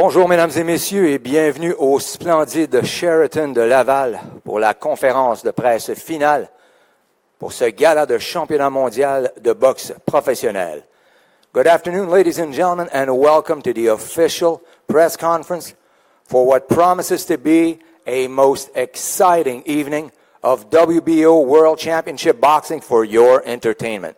Bonjour, mesdames et messieurs, et bienvenue au splendide Sheraton de Laval pour la conférence de presse finale pour ce gala de championnat mondial de boxe professionnel. Good afternoon, ladies and gentlemen, and welcome to the official press conference for what promises to be a most exciting evening of HBO World Championship Boxing for your entertainment.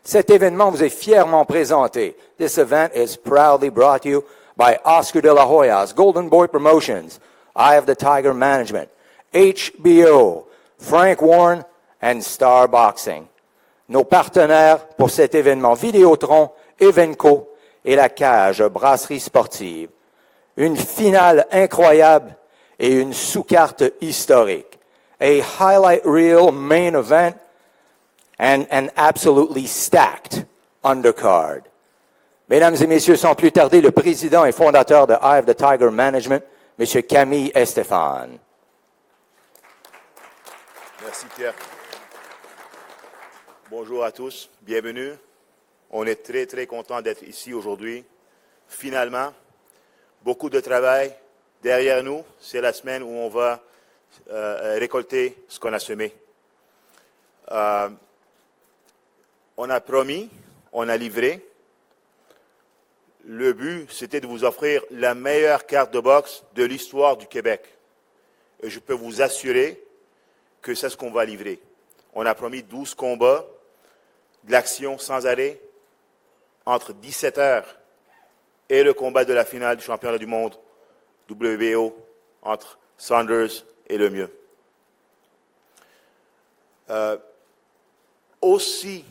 Cet événement vous est fièrement présenté. This event is proudly brought to you by Oscar de la Hoya's Golden Boy Promotions, Eye of the Tiger Management, HBO, Frank Warren, and Star Boxing. Nos partenaires pour cet événement, Vidéotron, Evenco et La Cage, brasserie sportive. Une finale incroyable et une sous-carte historique. A highlight reel main event and an absolutely stacked undercard. Mesdames et messieurs, sans plus tarder, le président et fondateur de Eye of the Tiger Management, M. Camille Estefan. Merci Pierre. Bonjour à tous, bienvenue. On est très très content d'être ici aujourd'hui. Finalement, beaucoup de travail derrière nous. C'est la semaine où on va récolter ce qu'on a semé. On a promis, on a livré. Le but, c'était de vous offrir la meilleure carte de boxe de l'histoire du Québec. Et je peux vous assurer que c'est ce qu'on va livrer. On a promis 12 combats, de l'action sans arrêt, entre 17 heures et le combat de la finale du championnat du monde WBO entre Saunders et Lemieux. Aussi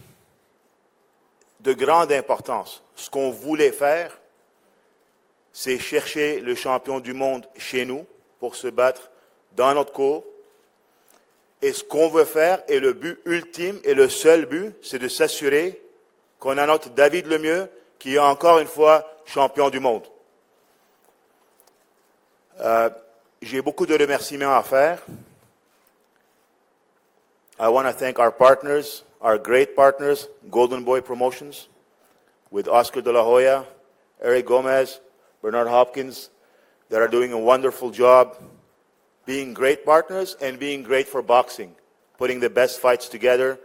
de grande importance, ce qu'on voulait faire, c'est chercher le champion du monde chez nous pour se battre dans notre cour. Et ce qu'on veut faire, et le but ultime, et le seul but, c'est de s'assurer qu'on a notre David Lemieux, qui est encore une fois champion du monde. J'ai beaucoup de remerciements à faire. I want to thank our partners, our great partners, Golden Boy Promotions, with Oscar de la Hoya, Eric Gomez, Bernard Hopkins, that are doing a wonderful job being great partners and being great for boxing, putting the best fights together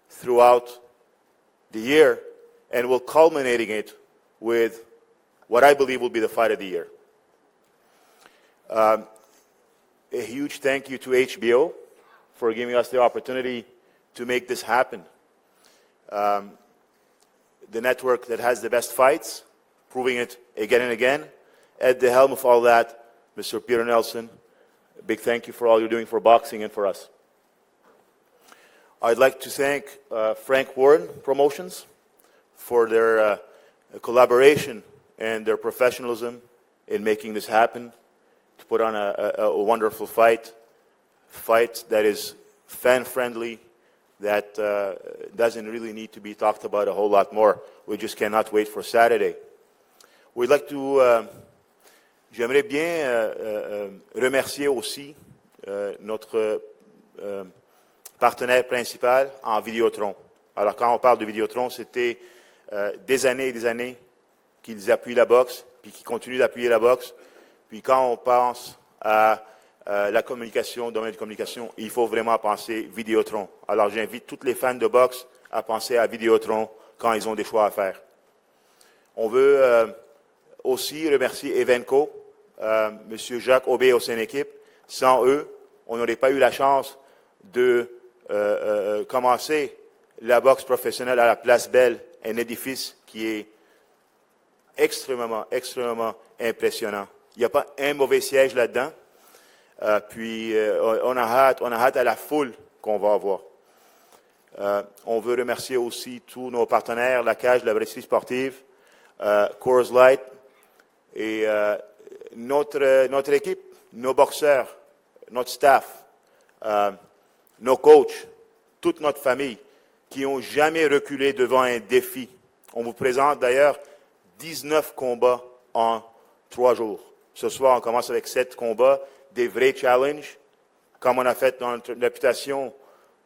throughout the year, and we're culminating it with what I believe will be the fight of the year. A huge thank you to HBO for giving us the opportunity to make this happen. The network that has the best fights, proving it again and again. At the helm of all that, Mr. Peter Nelson, a big thank you for all you're doing for boxing and for us. I'd like to thank Frank Warren Promotions for their collaboration and their professionalism in making this happen, to put on a wonderful fight that is fan-friendly, that doesn't really need to be talked about a whole lot more. We just cannot wait for Saturday. We'd like to, j'aimerais bien remercier aussi notre partenaire principal en Vidéotron. Alors quand on parle de Vidéotron, c'était des années et des années qu'ils appuient la boxe, puis qu'ils continuent d'appuyer la boxe. Puis quand on pense à la communication, domaine de communication, il faut vraiment penser Vidéotron. Alors j'invite tous les fans de boxe à penser à Vidéotron quand ils ont des choix à faire. On veut aussi remercier Evenco, M. Jacques Aubé et son équipe. Sans eux, on n'aurait pas eu la chance de commencer la boxe professionnelle à la Place Belle, un édifice qui est extrêmement impressionnant. Il n'y a pas un mauvais siège là-dedans. Puis on a hâte à la foule qu'on va avoir. On veut remercier aussi tous nos partenaires, La Cage, la brasserie sportive, Coors Light et notre équipe, nos boxeurs, notre staff, nos coachs, toute notre famille qui n'ont jamais reculé devant un défi. On vous présente d'ailleurs 19 combats en 3 jours. Ce soir, on commence avec 7 combats, des vrais challenges. Comme on a fait dans notre réputation,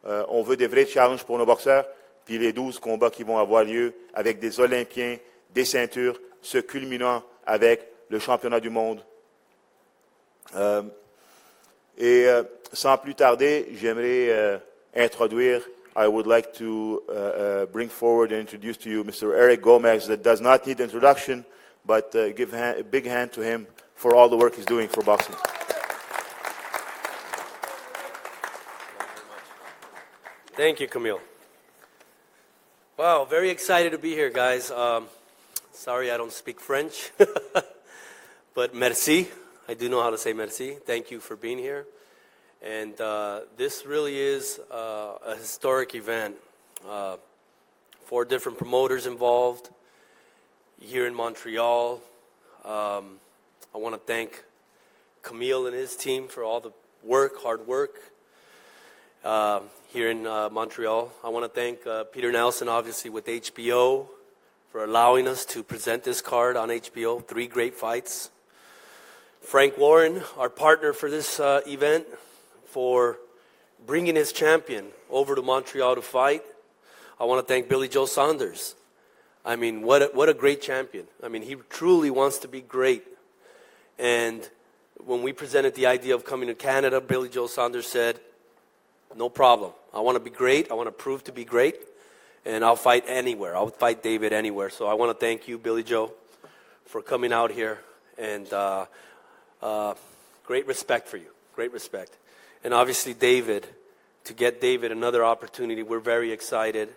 on veut des vrais challenges pour nos boxeurs. Puis les 12 combats qui vont avoir lieu avec des Olympiens, des ceintures, se culminant avec le championnat du monde. Sans plus tarder, j'aimerais introduire, I would like to bring forward and introduce to you Mr. Eric Gomez, that does not need introduction, but give a big hand to him for all the work he's doing for boxing. Thank you, Camille. Wow, very excited to be here, guys. Sorry I don't speak French, but merci. I do know how to say merci. Thank you for being here. And this really is a historic event. 4 different promoters involved here in Montreal. I want to thank Camille and his team for all the hard work here in Montreal. I want to thank Peter Nelson, obviously, with HBO for allowing us to present this card on HBO. 3 great fights. Frank Warren, our partner for this event, for bringing his champion over to Montreal to fight. I want to thank Billy Joe Saunders. I mean, what a great champion. I mean, he truly wants to be great. And when we presented the idea of coming to Canada, Billy Joe Saunders said, no problem. I want to be great. I want to prove to be great. And I'll fight anywhere. I'll fight David anywhere. So I want to thank you, Billy Joe, for coming out here. And great respect for you. Great respect. And obviously David, to get David another opportunity, we're very excited.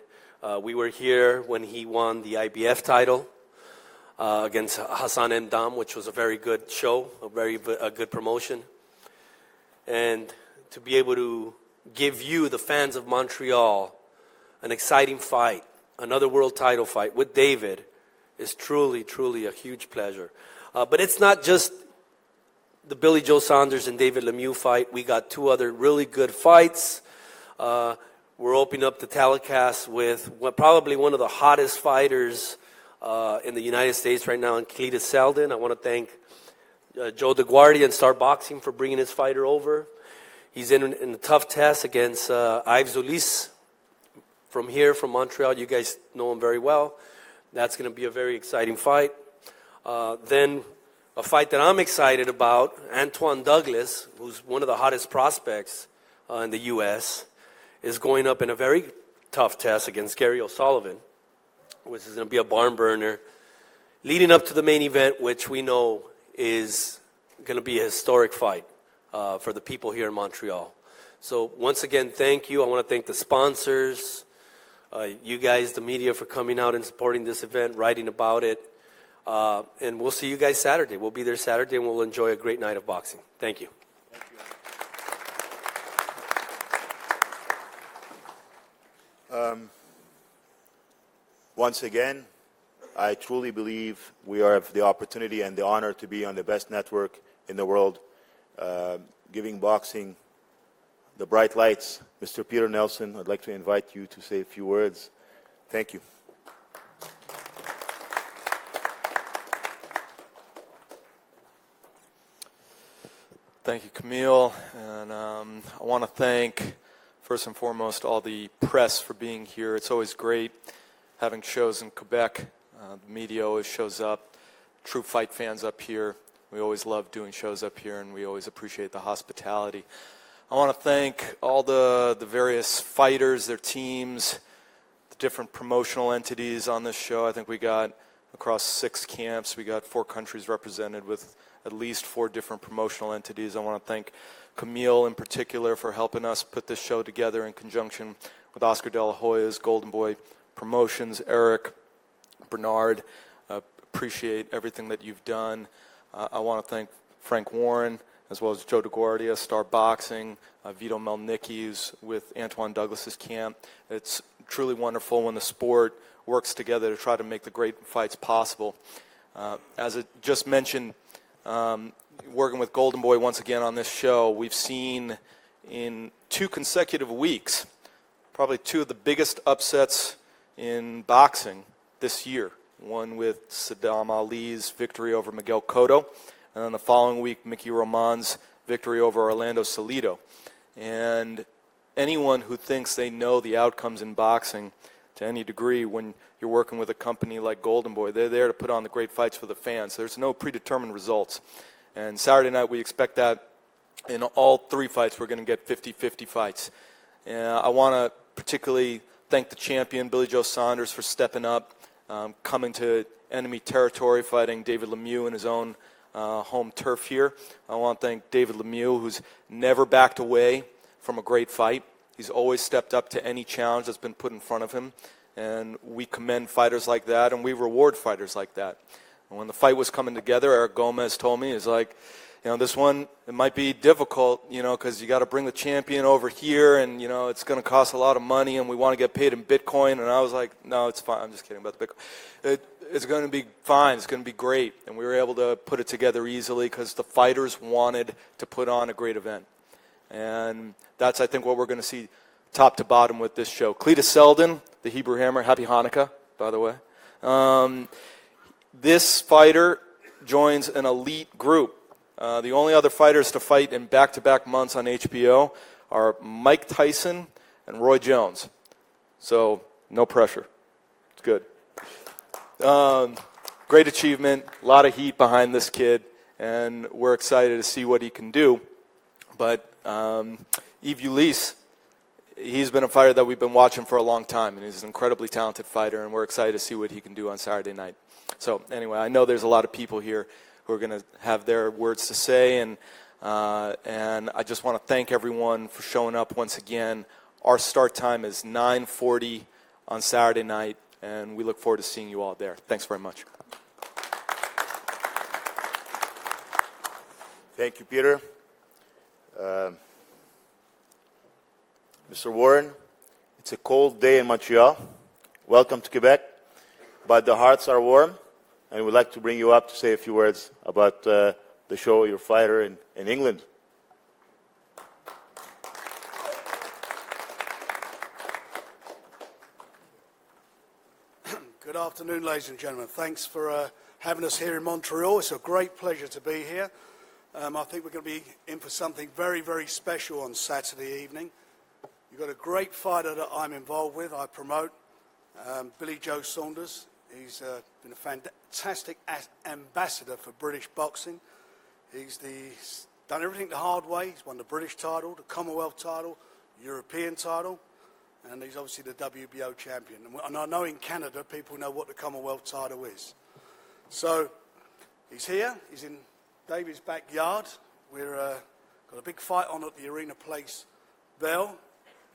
We were here when he won the IBF title against Hassan Mdam, which was a very good show, a good promotion. And to be able to give you, the fans of Montreal, an exciting fight, another world title fight with David, is truly, truly a huge pleasure. But it's not just the Billy Joe Saunders and David Lemieux fight. We got 2 other really good fights. We're opening up the telecast with probably one of the hottest fighters in the United States right now, in Cletus Selden. I want to thank Joe DeGuardia and Star Boxing for bringing his fighter over. He's in a tough test against Yves Zulis from here, from Montreal. You guys know him very well. That's going to be a very exciting fight. Then a fight that I'm excited about, Antoine Douglas, who's one of the hottest prospects in the U.S., is going up in a very tough test against Gary O'Sullivan, which is going to be a barn burner, leading up to the main event, which we know is going to be a historic fight for the people here in Montreal. So once again, thank you. I want to thank the sponsors, you guys, the media, for coming out and supporting this event, writing about it. And we'll see you guys Saturday. We'll be there Saturday, and we'll enjoy a great night of boxing. Thank you. Once again, I truly believe we have the opportunity and the honor to be on the best network in the world, giving boxing the bright lights. Mr. Peter Nelson, I'd like to invite you to say a few words. Thank you. Thank you, Camille. And I want to thank, first and foremost, all the press for being here. It's always great having shows in Quebec. The media always shows up. True fight fans up here. We always love doing shows up here, and we always appreciate the hospitality. I want to thank all the various fighters, their teams, the different promotional entities on this show. I think we got across 6 camps. We got 4 countries represented with at least 4 different promotional entities. I want to thank Camille in particular for helping us put this show together in conjunction with Oscar De La Hoya's Golden Boy Promotions. Eric, Bernard, appreciate everything that you've done. I want to thank Frank Warren, as well as Joe DeGuardia, Star Boxing, Vito Melnicki, who's with Antoine Douglas's camp. It's truly wonderful when the sport works together to try to make the great fights possible. As I just mentioned, working with Golden Boy once again on this show, we've seen in 2 consecutive weeks probably 2 of the biggest upsets in boxing this year. One with Saddam Ali's victory over Miguel Cotto, and then the following week, Mickey Roman's victory over Orlando Salido. And anyone who thinks they know the outcomes in boxing to any degree when you're working with a company like Golden Boy. They're there to put on the great fights for the fans. There's no predetermined results. And Saturday night, we expect that in all 3 fights, we're going to get 50-50 fights. And I want to particularly thank the champion, Billy Joe Saunders, for stepping up, coming to enemy territory, fighting David Lemieux in his own home turf here. I want to thank David Lemieux, who's never backed away from a great fight. He's always stepped up to any challenge that's been put in front of him. And we commend fighters like that, and we reward fighters like that. And when the fight was coming together, Eric Gomez told me, he's like, you know, this one, it might be difficult, you know, because you got to bring the champion over here, and, you know, it's going to cost a lot of money, and we want to get paid in Bitcoin. And I was like, no, it's fine. I'm just kidding about the Bitcoin. It's going to be fine. It's going to be great. And we were able to put it together easily because the fighters wanted to put on a great event. And that's, I think, what we're going to see top to bottom with this show. Cletus Selden, the Hebrew Hammer, happy Hanukkah, by the way. This fighter joins an elite group. The only other fighters to fight in back-to-back months on HBO are Mike Tyson and Roy Jones. So, no pressure. It's good. Great achievement, a lot of heat behind this kid, and we're excited to see what he can do. But Yves Ulysse, he's been a fighter that we've been watching for a long time, and he's an incredibly talented fighter, and we're excited to see what he can do on Saturday night. So anyway, I know there's a lot of people here who are going to have their words to say, and I just want to thank everyone for showing up once again. Our start time is 9:40 on Saturday night, and we look forward to seeing you all there. Thanks very much. Thank you, Peter. Mr. Warren, it's a cold day in Montreal. Welcome to Quebec. But the hearts are warm, and we'd like to bring you up to say a few words about the show, your fighter in England. Good afternoon, ladies and gentlemen. Thanks for having us here in Montreal. It's a great pleasure to be here. I think we're going to be in for something very, very special on Saturday evening. You've got a great fighter that I'm involved with, I promote, Billy Joe Saunders. He's been a fantastic ambassador for British boxing. He's done everything the hard way. He's won the British title, the Commonwealth title, European title, and he's obviously the WBO champion. And I know in Canada people know what the Commonwealth title is. So he's here. He's in David's backyard. We've got a big fight on at the Arena Place Bell.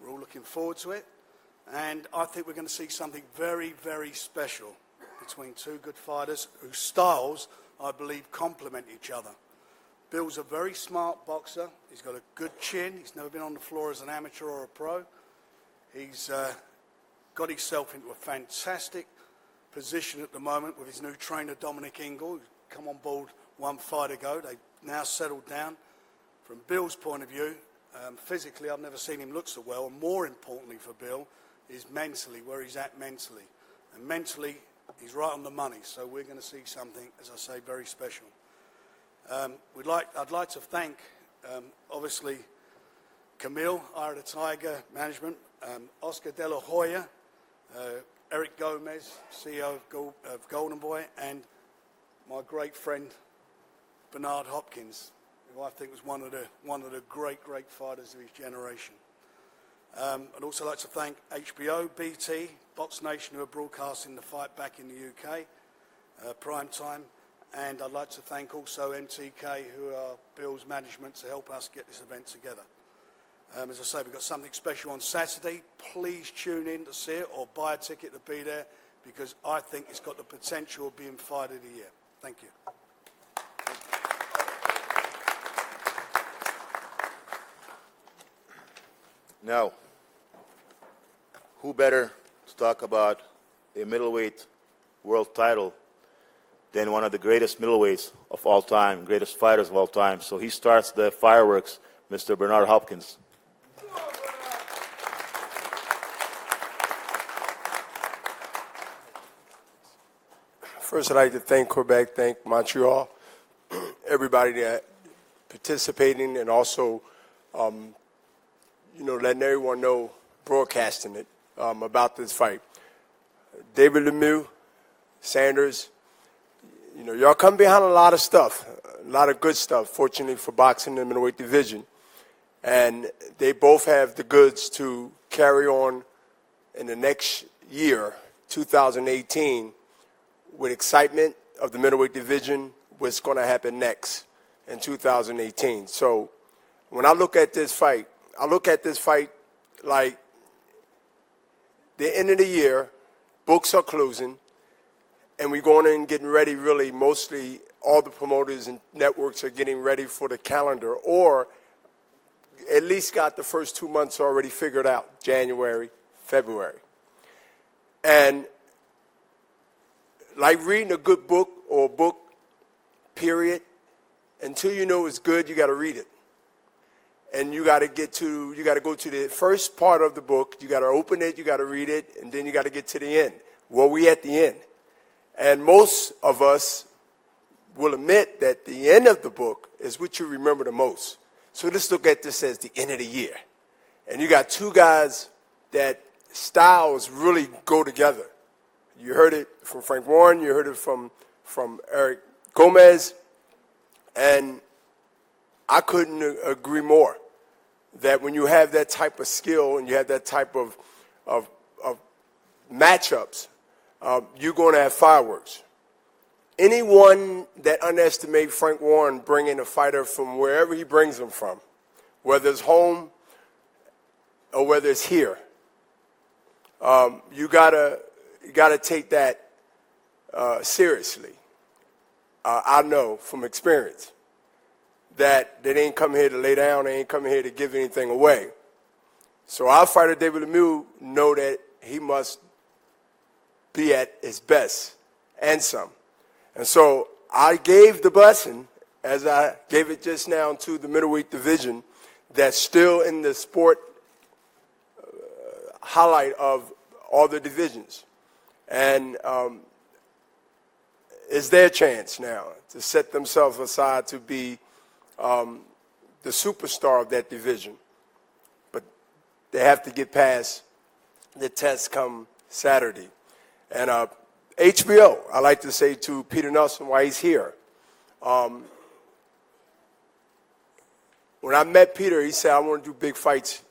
We're all looking forward to it. And I think we're going to see something very, very special between two good fighters whose styles, I believe, complement each other. Bill's a very smart boxer. He's got a good chin. He's never been on the floor as an amateur or a pro. He's got himself into a fantastic position at the moment with his new trainer, Dominic Ingle, who's come on board one fight ago. They've now settled down. From Bill's point of view, physically, I've never seen him look so well. And more importantly for Bill is mentally, where he's at mentally. And mentally, he's right on the money. So we're going to see something, as I say, very special. I'd like to thank, obviously, Camille, Eye of the Tiger Management, Oscar De La Hoya, Eric Gomez, CEO of Golden Boy, and my great friend, Bernard Hopkins, who I think was one of the great fighters of his generation. I'd also like to thank HBO, BT, Box Nation, who are broadcasting the fight back in the UK, prime time, and I'd like to thank also MTK, who are Bill's management, to help us get this event together. As I say, we've got something special on Saturday. Please tune in to see it or buy a ticket to be there, because I think it's got the potential of being fight of the year. Thank you. Now, who better to talk about a middleweight world title than one of the greatest middleweights of all time, greatest fighters of all time. So he starts the fireworks, Mr. Bernard Hopkins. First, I'd like to thank Quebec, thank Montreal, everybody that participating, and also, letting everyone know, broadcasting it about this fight. David Lemieux, Saunders. You know, y'all come behind a lot of stuff, a lot of good stuff, fortunately for boxing in the middleweight division. And they both have the goods to carry on in the next year, 2018, with excitement of the middleweight division, what's going to happen next in 2018. So when I look at this fight, like the end of the year, books are closing, and we're going in and getting ready, really, mostly all the promoters and networks are getting ready for the calendar, or at least got the first 2 months already figured out, January, February. And like reading a good book or a book, period, until you know it's good, you got to read it. And you got to go to the first part of the book, you got to open it, you got to read it, and then you got to get to the end. Well, we at the end. And most of us will admit that the end of the book is what you remember the most. So let's look at this as the end of the year. And you got two guys that styles really go together. You heard it from Frank Warren, you heard it from Eric Gomez, and I couldn't agree more that when you have that type of skill and you have that type of matchups, you're going to have fireworks. Anyone that underestimates Frank Warren bringing a fighter from wherever he brings them from, whether it's home or whether it's here, you gotta take that seriously. I know from experience that they ain't come here to lay down, they ain't come here to give anything away. So our fighter, David Lemieux, know that he must be at his best and some. And so I gave the blessing, as I gave it just now to the middleweight division, that's still in the sport highlight of all the divisions. And it's their chance now to set themselves aside to be the superstar of that division. But they have to get past the test come Saturday. And HBO, I like to say to Peter Nelson while he's here. When I met Peter, he said, I want to do big fights,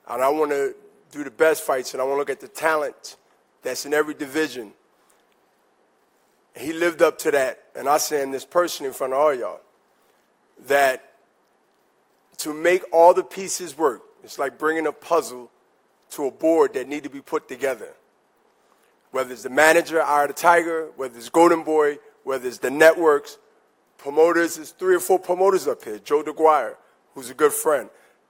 and I want to do the best fights, and I want to look at the talent that's in every division. He lived up to that, and I say in this person in front of all y'all, that to make all the pieces work, it's like bringing a puzzle to a board that need to be put together. Whether it's the manager, Eye of the Tiger, whether it's Golden Boy, whether it's the networks, promoters, there's 3 or 4 promoters up here. Joe DeGuire, who's a good friend.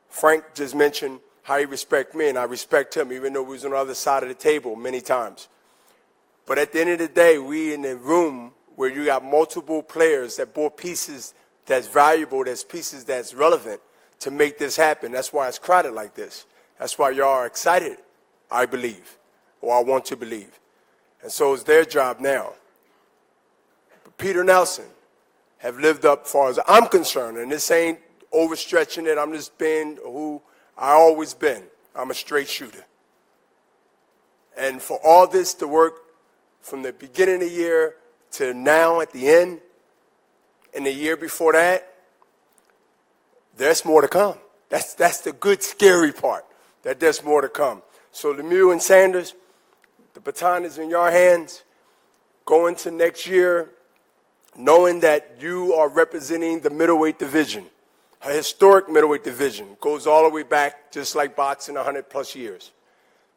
Frank just mentioned how he respects me, and I respect him, even though we was on the other side of the table many times. But at the end of the day, we in a room where you got multiple players that brought pieces that's valuable, that's pieces that's relevant to make this happen. That's why it's crowded like this. That's why y'all are excited, I believe, or I want to believe. And so it's their job now. But Peter Nelson have lived up as far as I'm concerned, and this ain't overstretching it. I'm just being who I always been. I'm a straight shooter. And for all this to work from the beginning of the year to now at the end, and the year before that, there's more to come. That's the good, scary part, that there's more to come. So Lemieux and Saunders, the baton is in your hands. Go into next year knowing that you are representing the middleweight division, a historic middleweight division. Goes all the way back, just like boxing, 100-plus years.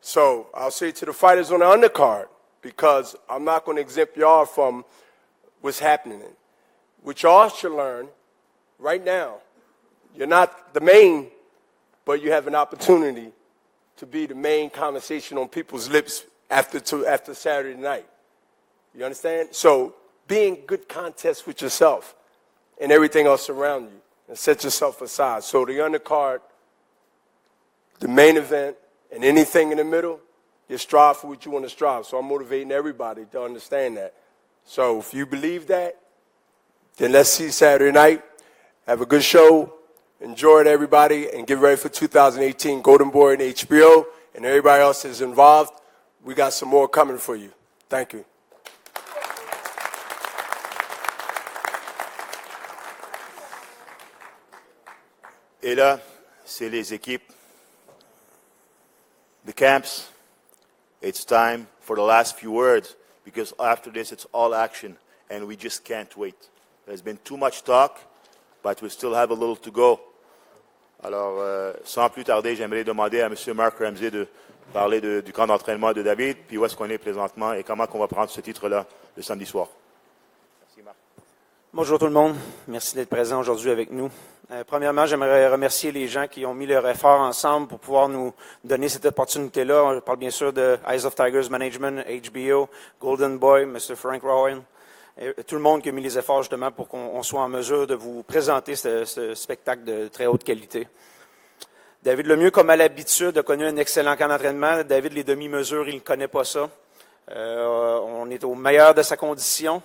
So I'll say to the fighters on the undercard, because I'm not going to exempt y'all from what's happening. What y'all should learn right now, you're not the main, but you have an opportunity to be the main conversation on people's lips after Saturday night. You understand? So be in good contest with yourself and everything else around you, and set yourself aside. So the undercard, the main event, and anything in the middle, you strive for what you want to strive. So I'm motivating everybody to understand that. So if you believe that, then let's see Saturday night. Have a good show. Enjoy it, everybody, and get ready for 2018 Golden Boy and HBO, and everybody else is involved. We got some more coming for you. Thank you. Et là, c'est les équipes, the camps. It's time for the last few words, because after this, it's all action, and we just can't wait. There's been too much talk, but we still have a little to go. Alors, sans plus tarder, j'aimerais demander à M. Mark Ramsey de parler du camp d'entraînement de David, puis où est-ce qu'on est présentement et comment on va prendre ce titre-là le samedi soir. Merci, Marc. Bonjour tout le monde. Merci d'être présent aujourd'hui avec nous. Premièrement, j'aimerais remercier les gens qui ont mis leur effort ensemble pour pouvoir nous donner cette opportunité-là. Je parle bien sûr de Eyes of Tigers Management, HBO, Golden Boy, Mr. Frank Rowan, et tout le monde qui a mis les efforts justement pour qu'on soit en mesure de vous présenter ce spectacle de très haute qualité. David Lemieux, comme à l'habitude, a connu un excellent camp d'entraînement. David, les demi-mesures, il ne connaît pas ça. On est au meilleur de sa condition.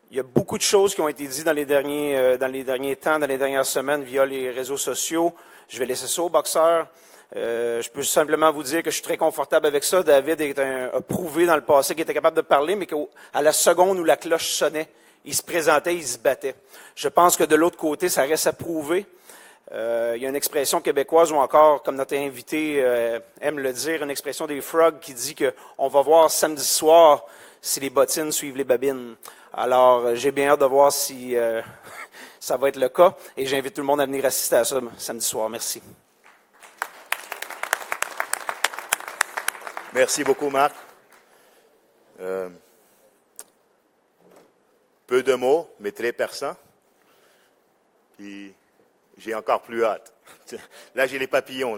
Il y a beaucoup de choses qui ont été dites dans les derniers temps, dans les dernières semaines via les réseaux sociaux. Je vais laisser ça aux boxeurs. Je peux simplement vous dire que je suis très confortable avec ça. David a prouvé dans le passé qu'il était capable de parler, mais qu'à la seconde où la cloche sonnait, il se présentait, il se battait. Je pense que de l'autre côté, ça reste à prouver. Il y a une expression québécoise, ou encore, comme notre invité aime le dire, une expression des frogs qui dit qu'on va voir samedi soir si les bottines suivent les babines. Alors, j'ai bien hâte de voir si ça va être le cas, et j'invite tout le monde à venir assister à ça samedi soir. Merci. Merci beaucoup, Marc. Peu de mots, mais très perçants. Puis, j'ai encore plus hâte. Là, j'ai les papillons.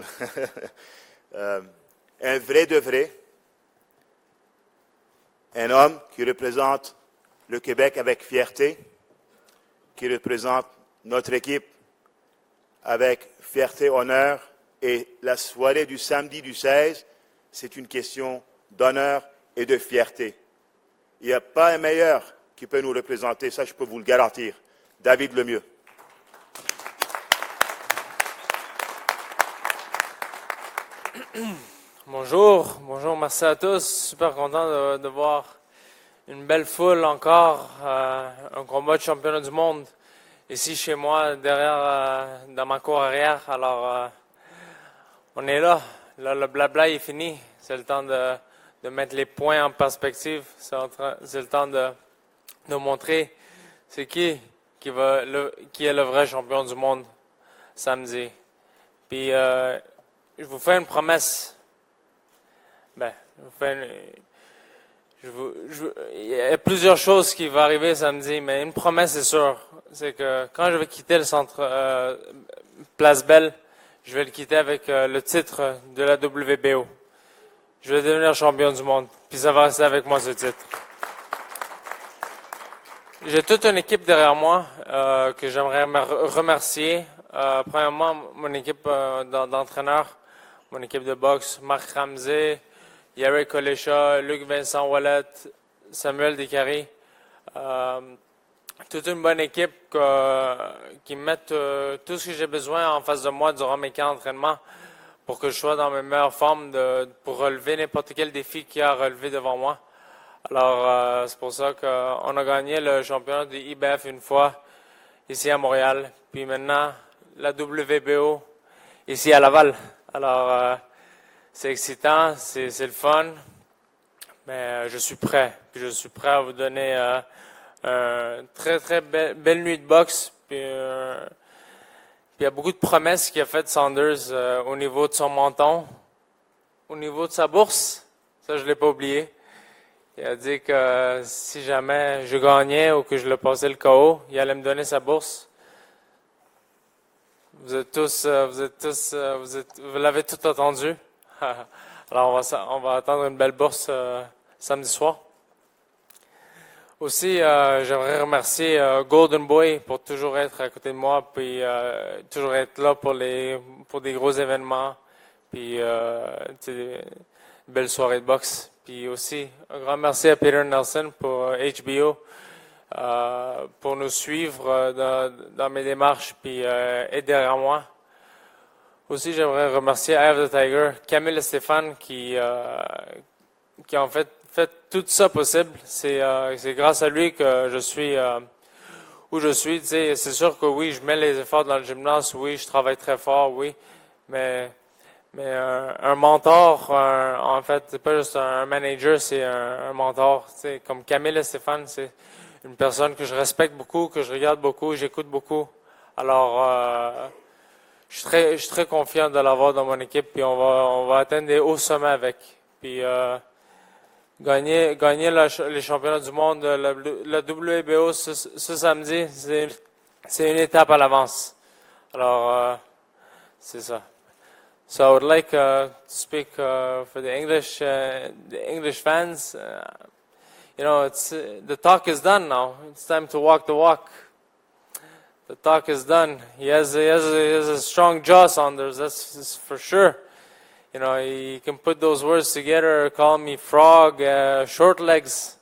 Un vrai de vrai. Un homme qui représente le Québec avec fierté, qui représente notre équipe avec fierté, honneur. Et la soirée du samedi du 16, c'est une question d'honneur et de fierté. Il n'y a pas un meilleur qui peut nous représenter, ça je peux vous le garantir. David Lemieux. Bonjour, merci à tous. Super content de voir une belle foule encore, un combat de championnat du monde ici chez moi, derrière, dans ma cour arrière. Alors, on est là. Là, le blabla est fini. C'est le temps de mettre les points en perspective. C'est le temps de montrer c'est qui est le vrai champion du monde samedi. Puis, je vous fais une promesse. Il y a plusieurs choses qui vont arriver samedi, mais une promesse c'est sûr, c'est que quand je vais quitter le centre Place Belle, je vais le quitter avec le titre de la WBO. Je vais devenir champion du monde, puis ça va rester avec moi ce titre. J'ai toute une équipe derrière moi que j'aimerais remercier. Premièrement, mon équipe d'entraîneurs, mon équipe de boxe, Marc Ramsey, Yari Colesha, Luc Vincent Wallet, Samuel Descaries. Toute une bonne équipe qui met tout ce que j'ai besoin en face de moi durant mes camps d'entraînement pour que je sois dans mes meilleures formes pour relever n'importe quel défi qu'il y a à relever devant moi. Alors, c'est pour ça qu'on a gagné le championnat du IBF une fois ici à Montréal. Puis maintenant, la WBO ici à Laval. Alors, c'est excitant, c'est le fun, mais je suis prêt. Puis je suis prêt à vous donner une très, très belle nuit de boxe. Puis il y a beaucoup de promesses qu'il a faites Saunders au niveau de son menton, au niveau de sa bourse. Ça, je ne l'ai pas oublié. Il a dit que si jamais je gagnais ou que je le passais le KO, il allait me donner sa bourse. Vous l'avez tout entendu. Alors, on va attendre une belle bourse samedi soir. Aussi, j'aimerais remercier Golden Boy pour toujours être à côté de moi, puis toujours être là pour des gros événements, puis belle soirée de boxe. Puis aussi, un grand merci à Peter Nelson pour HBO, pour nous suivre dans mes démarches, puis être derrière moi. Aussi, j'aimerais remercier Eye of the Tiger, Camille et Stéphane qui en fait fait tout ça possible. C'est grâce à lui que je suis où je suis. Tu sais, c'est sûr que oui, je mets les efforts dans le gymnase, oui, je travaille très fort, oui, mais un mentor, en fait, c'est pas juste un manager, c'est un mentor. Tu sais, comme Camille et Stéphane, c'est une personne que je respecte beaucoup, que je regarde beaucoup, j'écoute beaucoup. Alors, je suis très confiant de l'avoir dans mon équipe, puis on va atteindre des hauts sommets avec. Puis gagner les championnats du monde, la WBO ce samedi, c'est une étape à l'avance. Alors, c'est ça. So I would like to speak for the English fans. You know, the talk is done now. It's time to walk the walk. The talk is done. He has a strong jaw, Saunders. That's for sure. You know, he can put those words together, call me frog, short legs.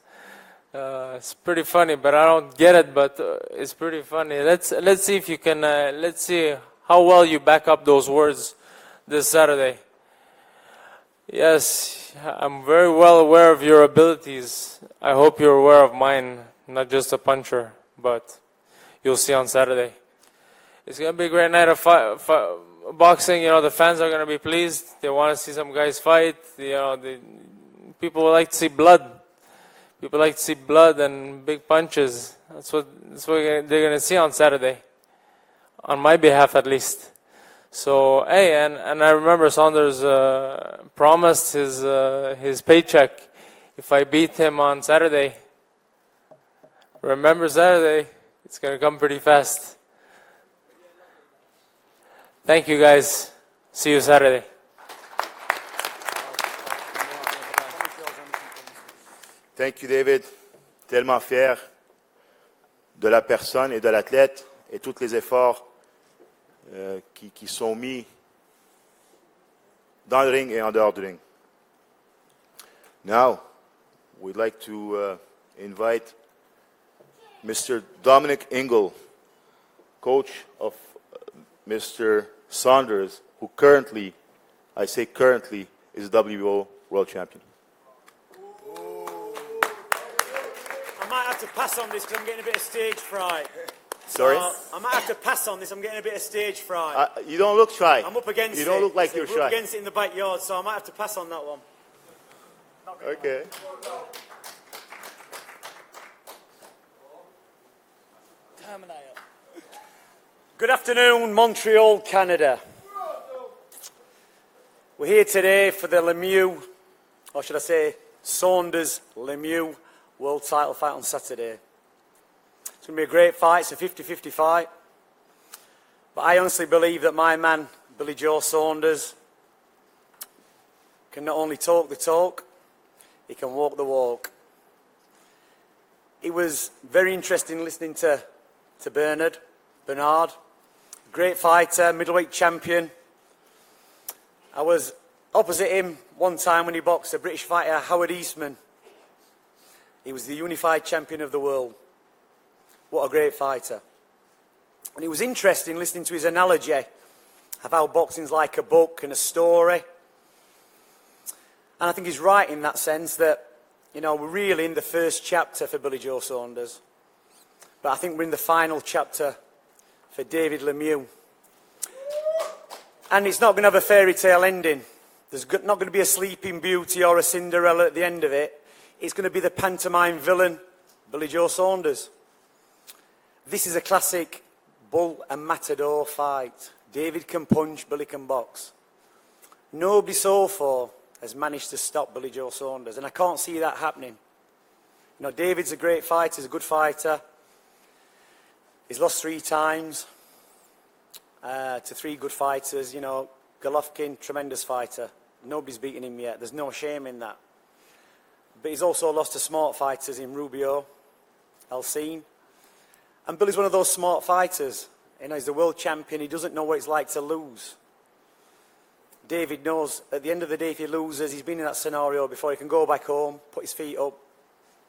It's pretty funny, but I don't get it, but it's pretty funny. Let's see if you can, let's see how well you back up those words this Saturday. Yes, I'm very well aware of your abilities. I hope you're aware of mine, not just a puncher, but you'll see on Saturday. It's going to be a great night of boxing. You know, the fans are going to be pleased. They want to see some guys fight. You know, people like to see blood. People like to see blood and big punches. That's what they're going to see on Saturday, on my behalf at least. So, hey, and I remember Saunders promised his paycheck if I beat him on Saturday. Remember Saturday, it's going to come pretty fast. Thank you, guys. See you Saturday. Thank you, David. Tellement fier de la personne et de l'athlète et tous les efforts qui sont mis dans le ring et en dehors du ring. Now, we'd like to invite Mr. Dominic Ingle, coach of Mr. Saunders, who currently, I say currently, is WBO World Champion. I might have to pass on this because I'm getting a bit of stage fright. Sorry? I might have to pass on this. I'm getting a bit of stage fright. You don't look shy. I'm up against it. You don't look like you're shy. We're up against it in the backyard, so I might have to pass on that one. Okay. Good afternoon, Montreal, Canada. We're here today for the Lemieux, or should I say Saunders-Lemieux world title fight on Saturday. It's going to be a great fight. It's a 50-50 fight. But I honestly believe that my man, Billy Joe Saunders, can not only talk the talk, he can walk the walk. It was very interesting listening to Bernard, great fighter, middleweight champion. I was opposite him one time when he boxed a British fighter, Howard Eastman. He was the unified champion of the world. What a great fighter. And it was interesting listening to his analogy of how boxing's like a book and a story. And I think he's right in that sense that, you know, we're really in the first chapter for Billy Joe Saunders. But I think we're in the final chapter for David Lemieux. And it's not going to have a fairy tale ending. There's not going to be a Sleeping Beauty or a Cinderella at the end of it. It's going to be the pantomime villain, Billy Joe Saunders. This is a classic bull and matador fight. David can punch, Billy can box. Nobody so far has managed to stop Billy Joe Saunders, and I can't see that happening. You know, David's a great fighter, he's a good fighter. He's lost 3 times to 3 good fighters. You know, Golovkin, tremendous fighter. Nobody's beaten him yet. There's no shame in that. But he's also lost to smart fighters in Rubio, Elsine. And Billy's one of those smart fighters. You know, he's the world champion. He doesn't know what it's like to lose. David knows at the end of the day, if he loses, he's been in that scenario before. He can go back home, put his feet up,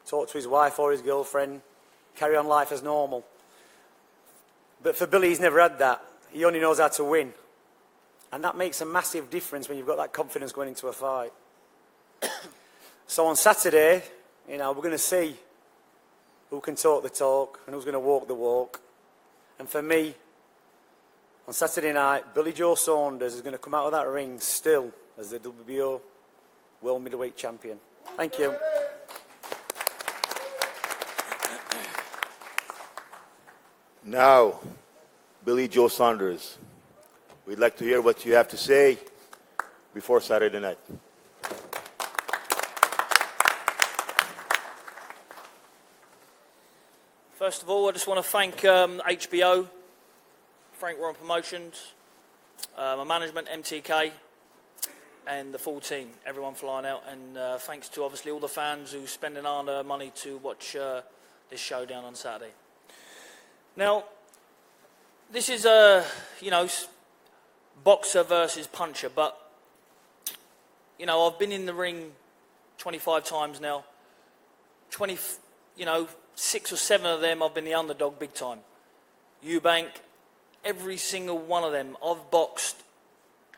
talk to his wife or his girlfriend, carry on life as normal. But for Billy, he's never had that. He only knows how to win. And that makes a massive difference when you've got that confidence going into a fight. So on Saturday, we're going to see who can talk the talk and who's going to walk the walk. And for me, on Saturday night, Billy Joe Saunders is going to come out of that ring still as the WBO World Middleweight Champion. Thank you. Now, Billy Joe Saunders, we'd like to hear what you have to say before Saturday night. First of all, I just want to thank HBO, Frank Warren Promotions, my management, MTK, and the full team, everyone flying out. And thanks to, obviously, all the fans who spending our money to watch this showdown on Saturday. Now, this is boxer versus puncher, but, I've been in the ring 25 times now. 6 or 7 of them I've been the underdog big time. Eubank, every single one of them I've boxed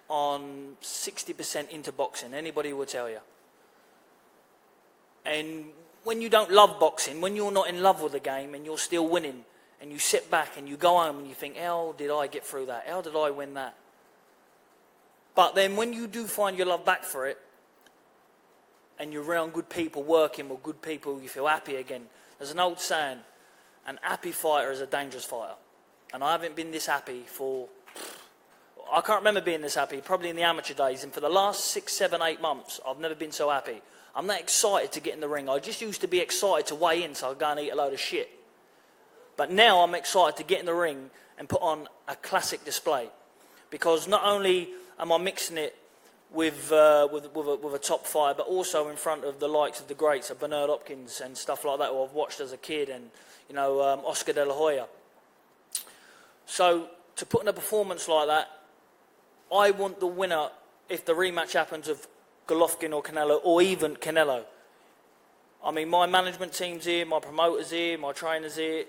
on 60% into boxing. Anybody will tell you. And when you don't love boxing, when you're not in love with the game and you're still winning, and you sit back and you go home and you think, how did I get through that? How did I win that? But then when you do find your love back for it, and you're around good people, working with good people, you feel happy again. There's an old saying, an happy fighter is a dangerous fighter. And I haven't been this happy I can't remember being this happy, probably in the amateur days. And for the last 6, 7, 8 months, I've never been so happy. I'm not excited to get in the ring. I just used to be excited to weigh in so I'd go and eat a load of shit. But now I'm excited to get in the ring and put on a classic display. Because not only am I mixing it with a top fighter, but also in front of the likes of the greats of Bernard Hopkins and stuff like that, who I've watched as a kid, and Oscar De La Hoya. So to put in a performance like that, I want the winner, if the rematch happens, of Golovkin or Canelo, or even Canelo. I mean, my management team's here, my promoter's here, my trainer's here.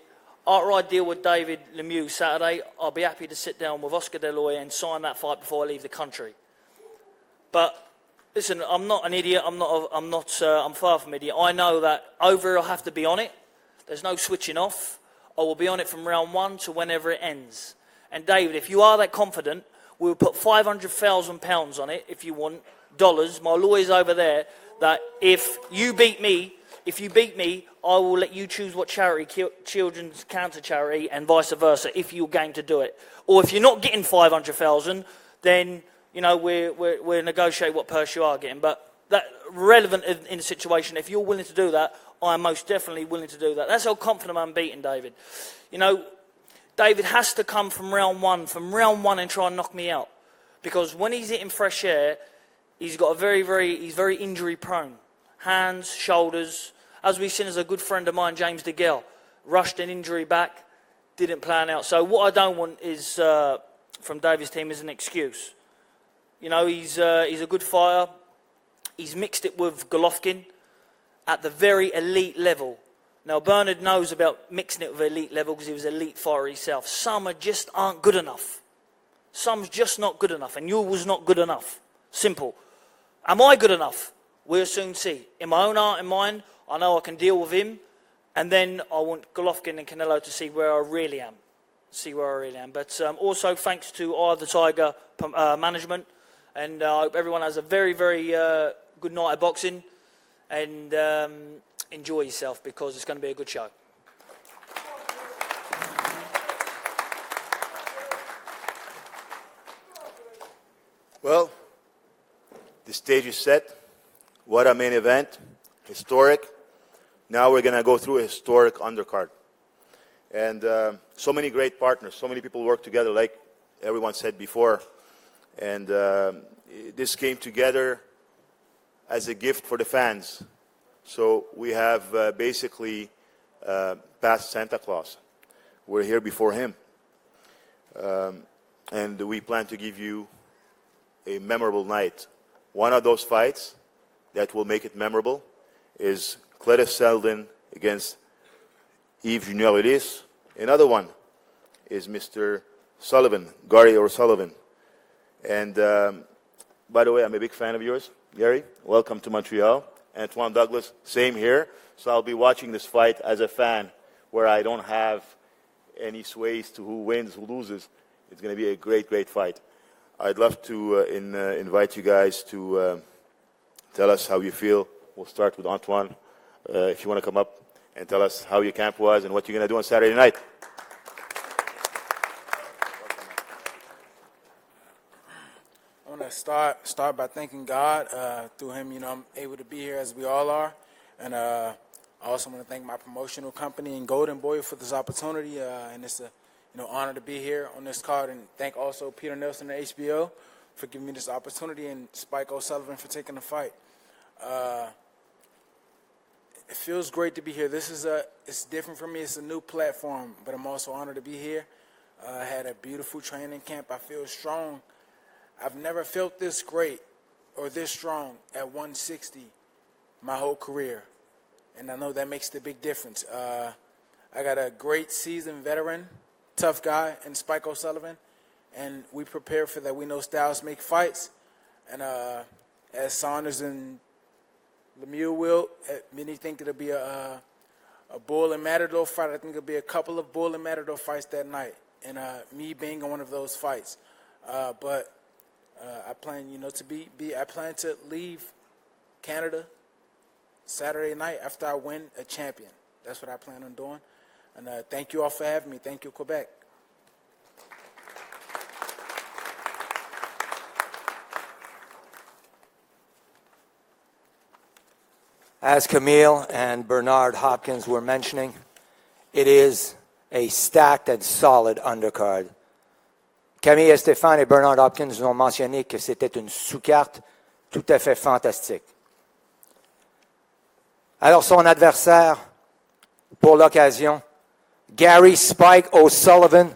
After I deal with David Lemieux Saturday, I'll be happy to sit down with Oscar De La Hoya and sign that fight before I leave the country. But listen, I'm not an idiot. I'm far from idiot. I know that over I'll have to be on it. There's no switching off. I will be on it from round 1 to whenever it ends. And David, if you are that confident, we'll put £500,000 on it if you want, dollars. My lawyer's over there. That if you beat me, I will let you choose what charity, Children's Cancer Charity, and vice versa, if you're game to do it. Or if you're not getting 500,000, then we'll negotiate what purse you are getting. But that relevant in the situation. If you're willing to do that, I'm most definitely willing to do that. That's how confident I'm beating David. David has to come from round one and try and knock me out, because when he's hitting fresh air, he's very injury prone. Hands, shoulders. As we've seen as a good friend of mine, James DeGale, rushed an injury back, didn't plan out. So what I don't want is from David's team is an excuse. He's a good fighter. He's mixed it with Golovkin at the very elite level. Now, Bernard knows about mixing it with elite level because he was an elite fighter himself. Some just aren't good enough. Some's just not good enough, and you was not good enough. Simple. Am I good enough? We'll soon see. In my own heart and mind, I know I can deal with him, and then I want Golovkin and Canelo to see where I really am. But also thanks to Eye of the Tiger management, and I hope everyone has a very, very good night of boxing, and enjoy yourself, because it's going to be a good show. Well, the stage is set. What a main event. Historic. Now we're going to go through a historic undercard. And so many great partners, so many people work together, like everyone said before. And this came together as a gift for the fans. So we have basically passed Santa Claus. We're here before him. And we plan to give you a memorable night. One of those fights that will make it memorable is Cletus Selden against Yves Junior Ellis. Another one is Mr. Sullivan, Gary O'Sullivan. And by the way, I'm a big fan of yours, Gary. Welcome to Montreal. Antoine Douglas, same here. So I'll be watching this fight as a fan, where I don't have any sways to who wins, who loses. It's going to be a great, great fight. I'd love to invite you guys to tell us how you feel. We'll start with Antoine. If you want to come up and tell us how your camp was and what you're going to do on Saturday night. I want to start by thanking God. Through him, I'm able to be here as we all are. And I also want to thank my promotional company and Golden Boy for this opportunity. And it's a honor to be here on this card. And thank also Peter Nelson and HBO for giving me this opportunity, and Spike O'Sullivan for taking the fight. It feels great to be here. It's different for me. It's a new platform, but I'm also honored to be here. I had a beautiful training camp. I feel strong. I've never felt this great or this strong at 160 my whole career, and I know that makes the big difference. I got a great seasoned veteran, tough guy, in Spike O'Sullivan, and we prepare for that. We know styles make fights, and as Saunders and Lemieux will, many think it'll be a Bull and Matador fight. I think it'll be a couple of Bull and Matador fights that night, and me being on one of those fights. But I plan, I plan to leave Canada Saturday night after I win a champion. That's what I plan on doing. And thank you all for having me. Thank you, Quebec. As Camille and Bernard Hopkins were mentioning, it is a stacked and solid undercard. Camille Estéphan et Bernard Hopkins ont mentionné que c'était une sous-carte tout à fait fantastique. Alors, son adversaire, pour l'occasion, Gary Spike O'Sullivan.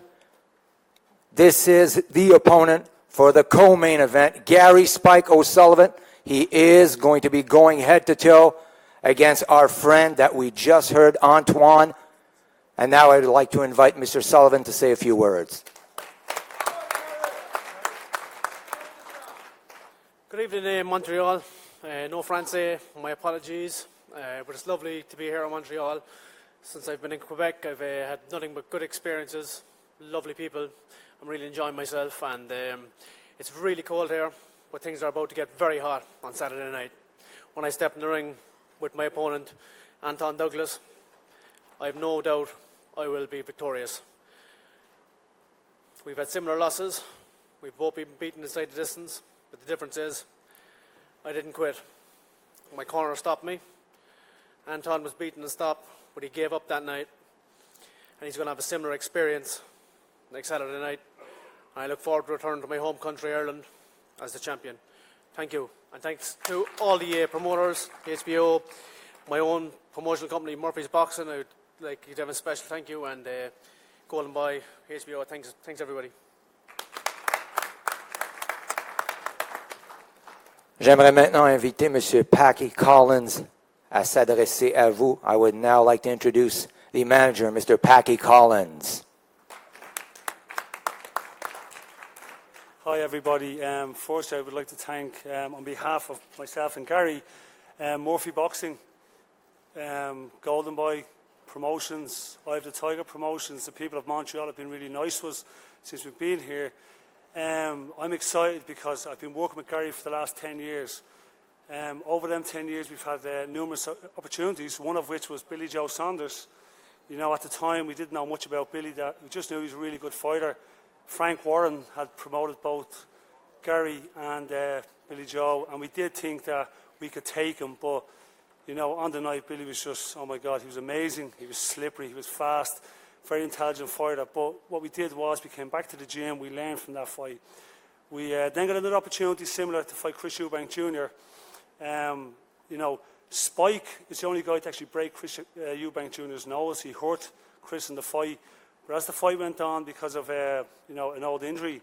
This is the opponent for the co-main event. Gary Spike O'Sullivan, he is going to be going head-to-toe against our friend that we just heard, Antoine. And now I'd like to invite Mr. Sullivan to say a few words. Good evening, Montreal. No Francais, my apologies. But it's lovely to be here in Montreal. Since I've been in Quebec, I've had nothing but good experiences, lovely people. I'm really enjoying myself, and it's really cold here, but things are about to get very hot on Saturday night. When I step in the ring with my opponent, Anton Douglas, I have no doubt I will be victorious. We've had similar losses. We've both been beaten inside the distance, but the difference is I didn't quit. My corner stopped me. Anton was beaten and stopped, but he gave up that night. And he's going to have a similar experience next Saturday night. I look forward to returning to my home country, Ireland, as the champion. Thank you. And thanks to all the promoters, HBO, my own promotional company, Murphy's Boxing. I would like you to have a special thank you. And Golden Boy, HBO, thanks everybody. J'aimerais maintenant inviter M. Packy Collins à s'adresser à vous. I would now like to introduce the manager, Mr. Packy Collins. Hi, everybody. First, I would like to thank, on behalf of myself and Gary, Murphy Boxing, Golden Boy Promotions, I have the Tiger Promotions. The people of Montreal have been really nice to us since we've been here. I'm excited because I've been working with Gary for the last 10 years. Over them 10 years, we've had numerous opportunities, one of which was Billy Joe Saunders. At the time, we didn't know much about Billy. We just knew he was a really good fighter. Frank Warren had promoted both Gary and Billy Joe, and we did think that we could take him, but on the night, Billy was just, oh my God, he was amazing. He was slippery, he was fast, very intelligent fighter. But what we did was we came back to the gym, we learned from that fight. We then got another opportunity similar to fight Chris Eubank Jr. Spike is the only guy to actually break Chris Eubank Jr.'s nose. He hurt Chris in the fight. But as the fight went on, because of an old injury,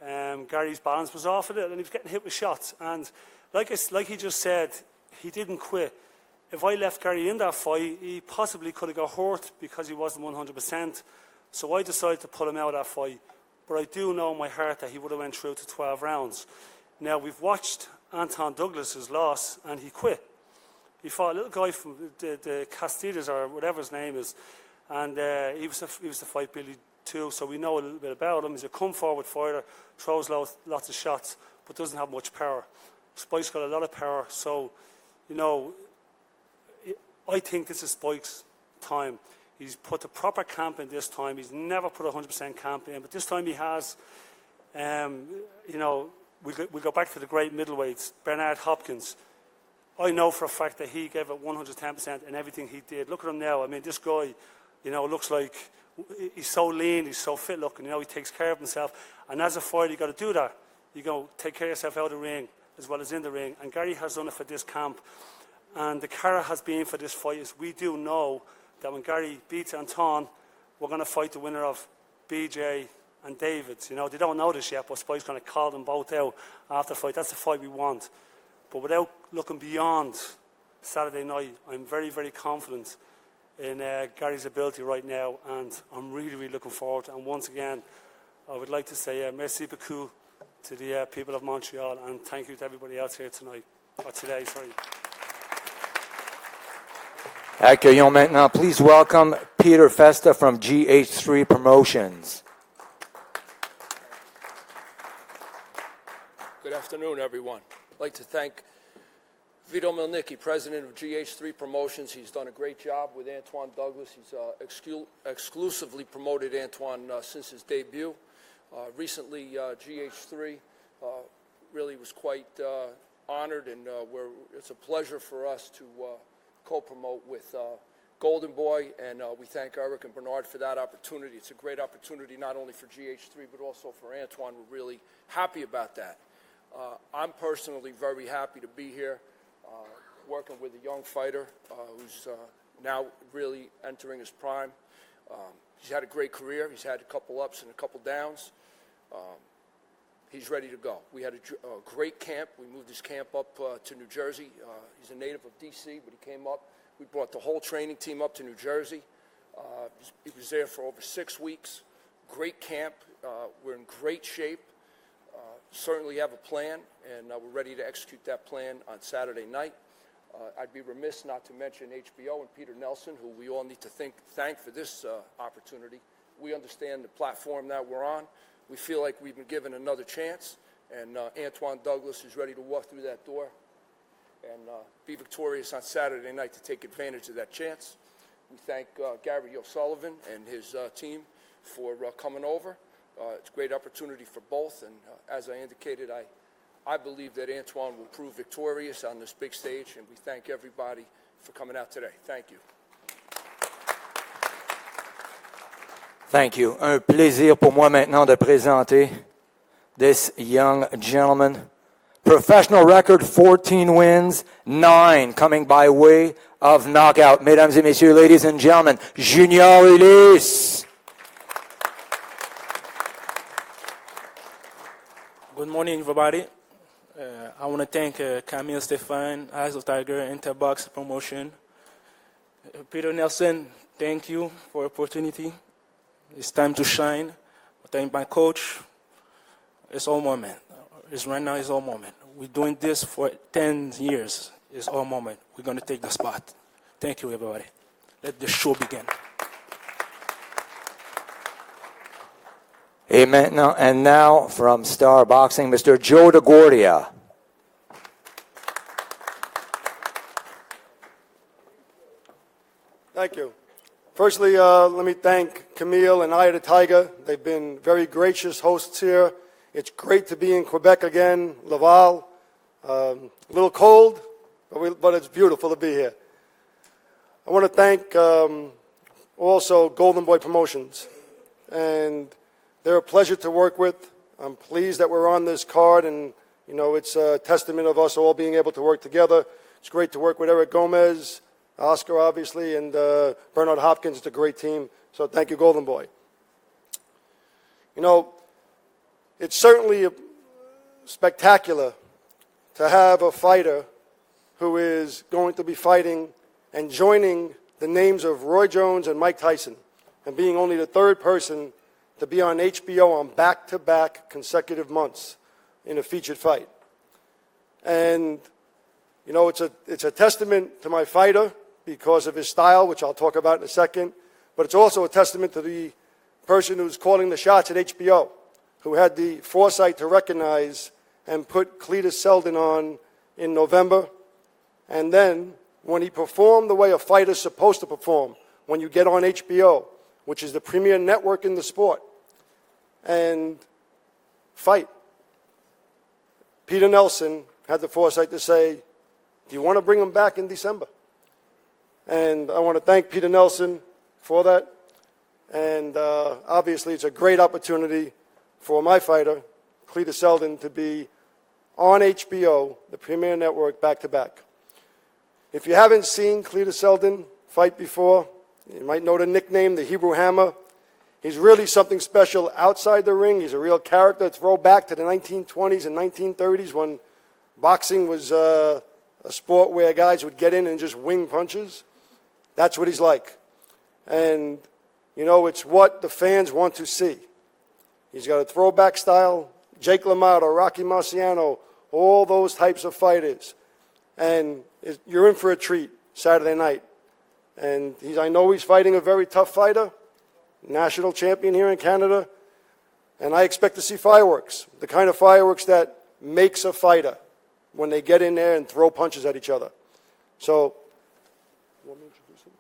Gary's balance was off of it, and he was getting hit with shots. And like he just said, he didn't quit. If I left Gary in that fight, he possibly could have got hurt because he wasn't 100%. So I decided to pull him out of that fight. But I do know in my heart that he would have went through to 12 rounds. Now, we've watched Anton Douglas's loss, and he quit. He fought a little guy from the Castillas or whatever his name is, and he was to fight Billy too, so we know a little bit about him. He's a come-forward fighter, throws lots of shots, but doesn't have much power. Spike's got a lot of power, so, you know, I think this is Spike's time. He's put the proper camp in this time. He's never put 100% camp in, but this time he has. You know, we go back to the great middleweights, Bernard Hopkins. I know for a fact that he gave it 110% in everything he did. Look at him now. I mean, this guy, you know, looks like he's so lean, he's so fit looking. You know, he takes care of himself. And as a fighter, you got to do that. You go take care of yourself out of the ring as well as in the ring. And Gary has done it for this camp. And the cara has been for this fight is we do know that when Gary beats Anton, we're going to fight the winner of BJ and David. You know, they don't know this yet, but Spike's going to call them both out after the fight. That's the fight we want. But without looking beyond Saturday night, I'm very, very confident in Gary's ability right now, and I'm really, really looking forward. And once again, I would like to say merci beaucoup to the people of Montreal, and thank you to everybody else here tonight, or today, sorry. Accueillons maintenant, please welcome Peter Festa from GH3 Promotions. Good afternoon, everyone. I'd like to thank Vito Milnicki, president of GH3 Promotions. He's done a great job with Antoine Douglas. He's exclusively promoted Antoine since his debut. Recently, GH3 really was quite honored, and it's a pleasure for us to co-promote with Golden Boy, and we thank Eric and Bernard for that opportunity. It's a great opportunity not only for GH3 but also for Antoine. We're really happy about that. I'm personally very happy to be here working with a young fighter who's now really entering his prime. He's had a great career. He's had a couple ups and a couple downs. He's ready to go. We had a great camp. We moved his camp up to New Jersey. He's a native of D.C., but he came up. We brought the whole training team up to New Jersey. He was there for over 6 weeks. Great camp. We're in great shape. Certainly have a plan, and we're ready to execute that plan on Saturday night. I'd be remiss not to mention HBO and Peter Nelson, who we all need to thank for this opportunity. We understand the platform that we're on. We feel like we've been given another chance, and Antoine Douglas is ready to walk through that door and be victorious on Saturday night to take advantage of that chance. We thank Gary O'Sullivan and his team for coming over. It's a great opportunity for both, and as I indicated, I believe that Antoine will prove victorious on this big stage, and we thank everybody for coming out today. Thank you. Thank you. Un plaisir pour moi maintenant de présenter this young gentleman. Professional record, 14 wins, 9 coming by way of knockout. Mesdames et messieurs, ladies and gentlemen, Junior Ulysse. Good morning, everybody. I want to thank Camille Stefan, Eyes of Tiger, Interbox Promotion. Peter Nelson, thank you for the opportunity. It's time to shine. I thank my coach. It's all moment. Right now, it's all moment. We're doing this for 10 years. It's all moment. We're going to take the spot. Thank you, everybody. Let the show begin. Et maintenant, and now from Star Boxing, Mr. Joe DeGuardia. Thank you. Firstly, let me thank Camille and Eye of the Tiger. They've been very gracious hosts here. It's great to be in Quebec again, Laval. A little cold, but it's beautiful to be here. I want to thank also Golden Boy Promotions. And they're a pleasure to work with. I'm pleased that we're on this card, and you know it's a testament of us all being able to work together. It's great to work with Eric Gomez, Oscar, obviously, and Bernard Hopkins. It's a great team. So thank you, Golden Boy. You know, it's certainly spectacular to have a fighter who is going to be fighting and joining the names of Roy Jones and Mike Tyson, and being only the third person to be on HBO on back-to-back consecutive months in a featured fight. And You know, it's a testament to my fighter because of his style, which I'll talk about in a second, but it's also a testament to the person who's calling the shots at HBO, who had the foresight to recognize and put Cletus Selden on in November. And then, when he performed the way a fighter's supposed to perform, when you get on HBO, which is the premier network in the sport, and fight, Peter Nelson had the foresight to say, do you want to bring him back in December? And I want to thank Peter Nelson for that. And obviously, it's a great opportunity for my fighter, Cletus Selden, to be on HBO, the premier network, back-to-back. If you haven't seen Cletus Selden fight before, you might know the nickname, the Hebrew Hammer. He's really something special outside the ring. He's a real character. Throw back to the 1920s and 1930s when boxing was a sport where guys would get in and just wing punches. That's what he's like. And, you know, it's what the fans want to see. He's got a throwback style, Jake LaMotta, Rocky Marciano, all those types of fighters. And you're in for a treat Saturday night. And I know he's fighting a very tough fighter, national champion here in Canada. And I expect to see fireworks, the kind of fireworks that makes a fighter when they get in there and throw punches at each other. So, you want me to introduce him?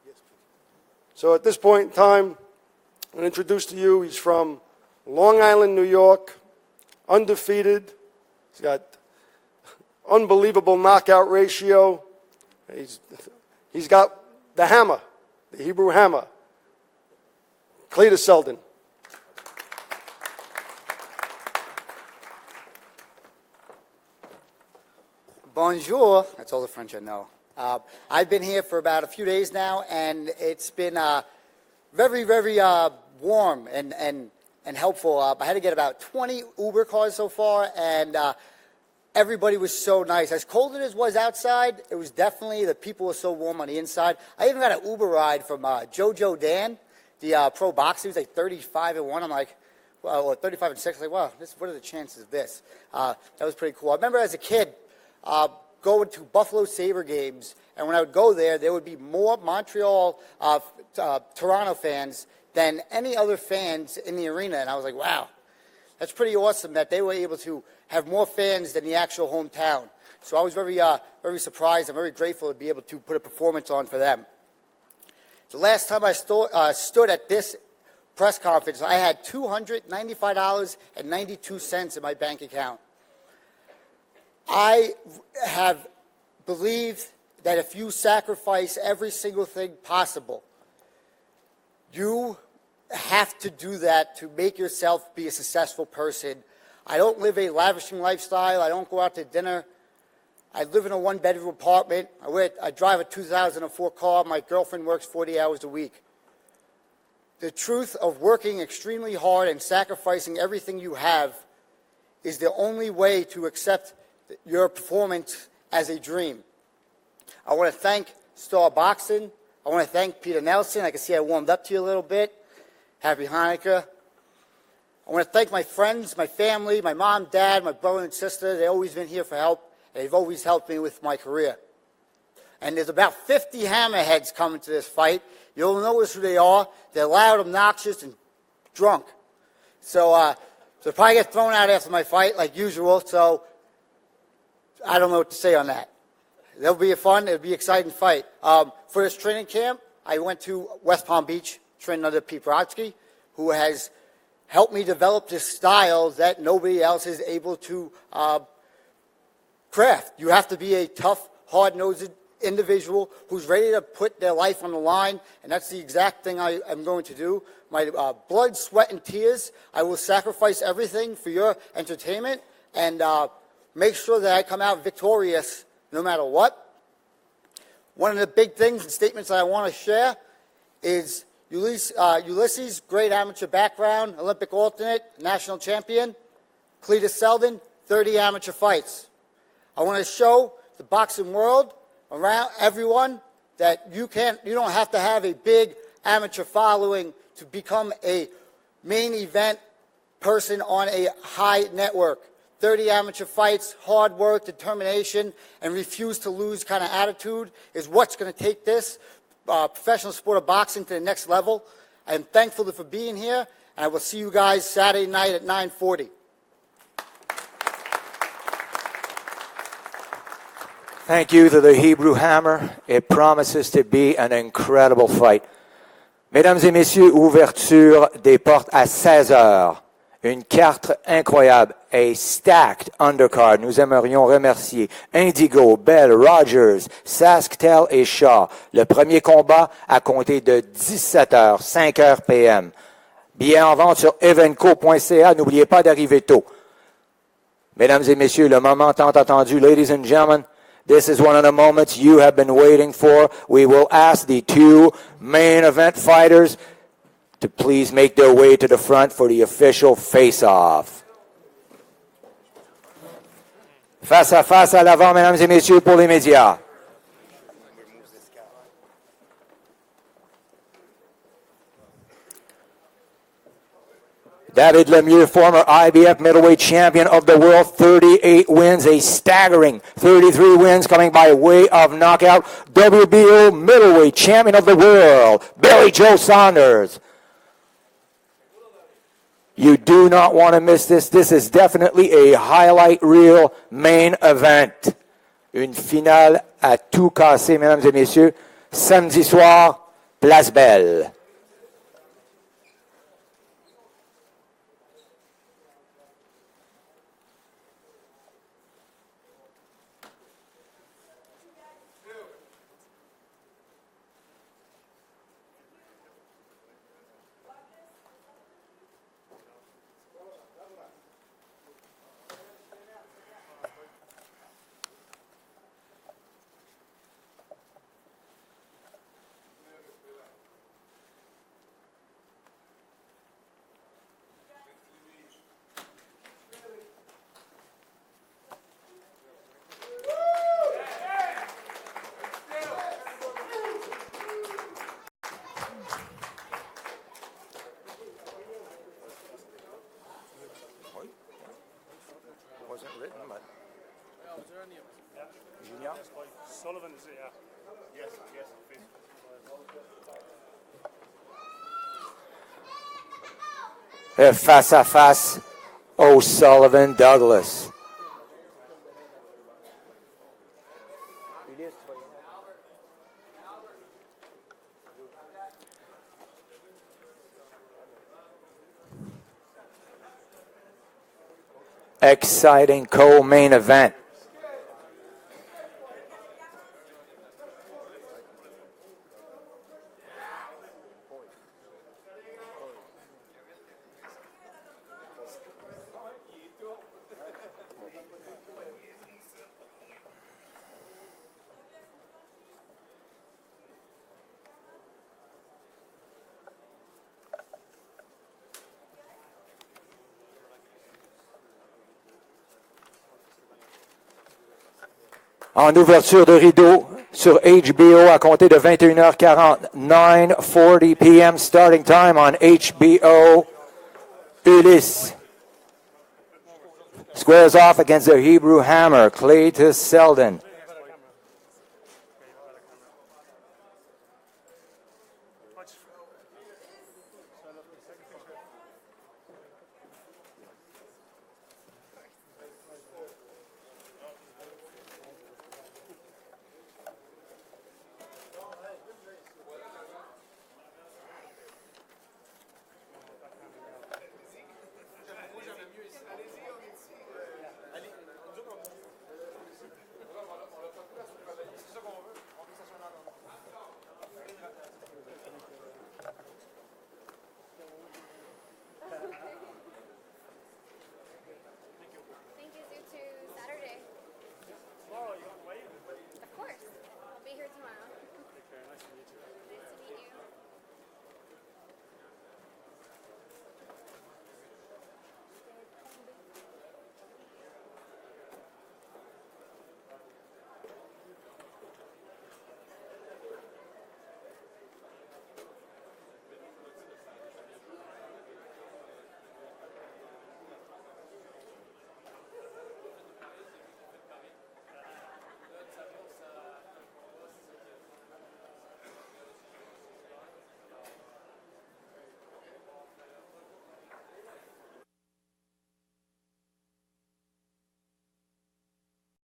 Yes, please. So at this point in time, I'm going to introduce to you, he's from Long Island, New York, undefeated. He's got unbelievable knockout ratio. He's got the hammer, the Hebrew hammer, Cletus Selden. Bonjour. That's all the French I know. I've been here for about a few days now, and it's been very, very warm and helpful. I had to get about 20 Uber cars so far, and everybody was so nice. As cold as it was outside, it was definitely, the people were so warm on the inside. I even got an Uber ride from JoJo Dan, the pro boxer. He was like 35-1. I'm like, well, 35-6. Like, wow, what are the chances of this? That was pretty cool. I remember as a kid going to Buffalo Sabre games, and when I would go there would be more Montreal, Toronto fans than any other fans in the arena. And I was like, wow, that's pretty awesome that they were able to have more fans than the actual hometown. So I was very, very surprised. I'm very grateful to be able to put a performance on for them. The last time I stood at this press conference, I had $295.92 in my bank account. I have believed that if you sacrifice every single thing possible, you have to do that to make yourself be a successful person. I don't live a lavishing lifestyle. I don't go out to dinner. I live in a one-bedroom apartment. I drive a 2004 car. My girlfriend works 40 hours a week. The truth of working extremely hard and sacrificing everything you have is the only way to accept your performance as a dream. I want to thank Star Boxing. I want to thank Peter Nelson. I can see I warmed up to you a little bit. Happy Hanukkah. I want to thank my friends, my family, my mom, dad, my brother and sister. They've always been here for help. They've always helped me with my career. And there's about 50 hammerheads coming to this fight. You'll notice who they are. They're loud, obnoxious, and drunk. So they'll probably get thrown out after my fight, like usual. So I don't know what to say on that. It'll be it'll be an exciting fight. For this training camp, I went to West Palm Beach, trained under Pete Brodsky, who has helped me develop this style that nobody else is able to craft. You have to be a tough, hard-nosed individual who's ready to put their life on the line, and that's the exact thing I am going to do. My blood, sweat, and tears, I will sacrifice everything for your entertainment and make sure that I come out victorious no matter what. One of the big things and statements that I want to share is Ulysses, great amateur background, Olympic alternate, national champion. Cletus Selden, 30 amateur fights. I want to show the boxing world, around everyone, that you don't have to have a big amateur following to become a main event person on a high network. 30 amateur fights, hard work, determination, and refuse to lose kind of attitude is what's going to take this professional sport of boxing to the next level. I am thankful for being here, and I will see you guys Saturday night at 9:40. Thank you to the Hebrew Hammer. It promises to be an incredible fight. Mesdames et messieurs, ouverture des portes à 16 heures. Une carte incroyable, a stacked undercard. Nous aimerions remercier Indigo, Bell, Rogers, Sasktel et Shaw. Le premier combat à compter de 17h, 5h PM. Billets en vente sur evenco.ca. N'oubliez pas d'arriver tôt. Mesdames et messieurs, le moment tant attendu, ladies and gentlemen, this is one of the moments you have been waiting for. We will ask the two main event fighters to please make their way to the front for the official face-off. Face à face à l'avant, mesdames et messieurs, pour les médias. David Lemieux, former IBF middleweight champion of the world, 38 wins, a staggering 33 wins coming by way of knockout. WBO middleweight champion of the world, Billy Joe Saunders. You do not want to miss this. This is definitely a highlight reel main event. Une finale à tout casser, mesdames et messieurs. Samedi soir, Place Belle. Sullivan is it, yeah. Yes, Face à face, O'Sullivan Douglas. Exciting co-main event. En ouverture de rideau sur HBO à compter de 21h40, 9:40 p.m. starting time on HBO. Ulysse squares off against the Hebrew Hammer, Clayton Selden.